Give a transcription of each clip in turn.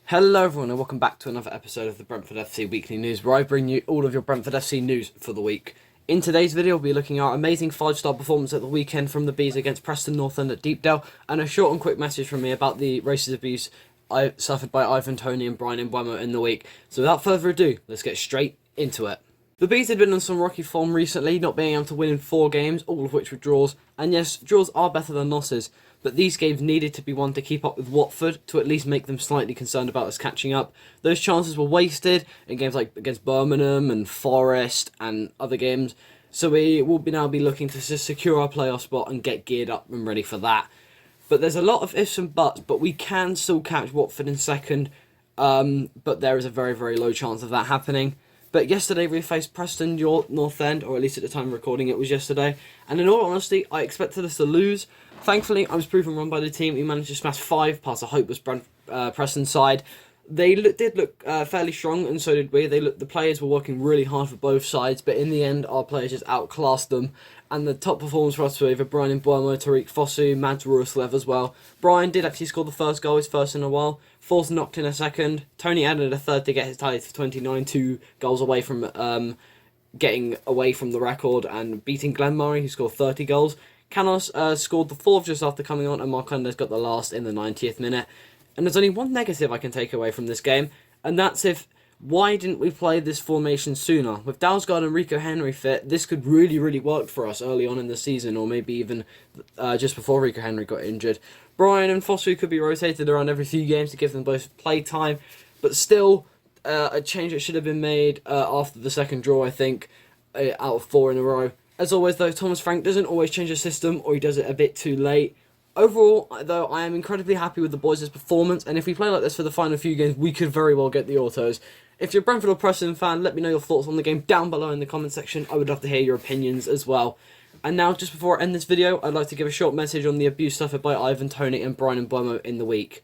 Hello everyone and welcome back to another episode of the Brentford FC Weekly News, where I bring you all of your Brentford FC news for the week. In today's video we'll be looking at our amazing 5-star performance at the weekend from the Bees against Preston North End at Deepdale, and a short and quick message from me about the racist abuse suffered by Ivan Toney and Brian Mbeumo in the week. So without further ado, let's get straight into it. The Bees had been on some rocky form recently, not being able to win in 4 games, all of which were draws, and yes, draws are better than losses, but these games needed to be won to keep up with Watford, to at least make them slightly concerned about us catching up. Those chances were wasted in games like against Birmingham and Forest and other games, so we will now be looking to just secure our playoff spot and get geared up and ready for that. But there's a lot of ifs and buts, but we can still catch Watford in second, but there is a very, very low chance of that happening. But yesterday we faced Preston North End, or at least at the time of recording it was yesterday, and in all honesty I expected us to lose. Thankfully I was proven wrong by the team. We managed to smash 5 past a hopeless Preston side. They did look fairly strong, and so did we. The players were working really hard for both sides, but in the end our players just outclassed them. And the top performers for us were either Brian Mbeumo, Tariq Fosu, Mads Roerslev as well. Brian did actually score the first goal, his first in a while. Forss knocked in a second. Tony added a third to get his tally to 29, 2 goals away from getting away from the record and beating Glenn Murray, who scored 30 goals. Canos scored the 4th just after coming on, and Marcondes got the last in the 90th minute. And there's only one negative I can take away from this game, and that's why didn't we play this formation sooner? With Dalsgaard and Rico Henry fit, this could really work for us early on in the season, or maybe even just before Rico Henry got injured. Brian and Fosu could be rotated around every few games to give them both play time, but still a change that should have been made after the second draw, I think, out of 4 in a row. As always though, Thomas Frank doesn't always change the system, or he does it a bit too late. Overall, though, I am incredibly happy with the boys' performance, and if we play like this for the final few games, we could very well get the autos. If you're a Brentford or Preston fan, let me know your thoughts on the game down below in the comment section. I would love to hear your opinions as well. And now, just before I end this video, I'd like to give a short message on the abuse suffered by Ivan Toney and Brian Mbeumo in the week.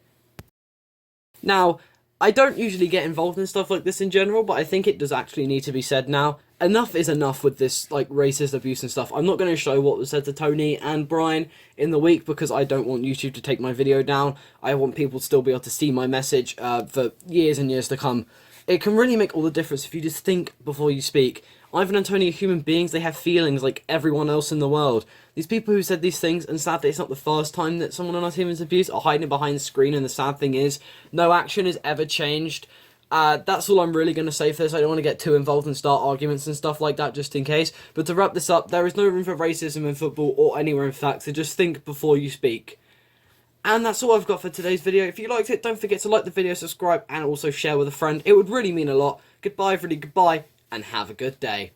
Now, I don't usually get involved in stuff like this in general, but I think it does actually need to be said now. Enough is enough with this racist abuse and stuff. I'm not going to show what was said to Tony and Brian in the week because I don't want YouTube to take my video down. I want people to still be able to see my message for years and years to come. It can really make all the difference if you just think before you speak. Ivan and Tony are human beings. They have feelings like everyone else in the world. These people who said these things, and sadly it's not the first time that someone on our team is abused, are hiding behind the screen, and the sad thing is, no action has ever changed. That's all I'm really going to say for this. I don't want to get too involved and start arguments and stuff like that just in case. But to wrap this up, there is no room for racism in football or anywhere in fact, so just think before you speak. And that's all I've got for today's video. If you liked it, don't forget to like the video, subscribe, and also share with a friend. It would really mean a lot. Goodbye, everybody, goodbye, and have a good day.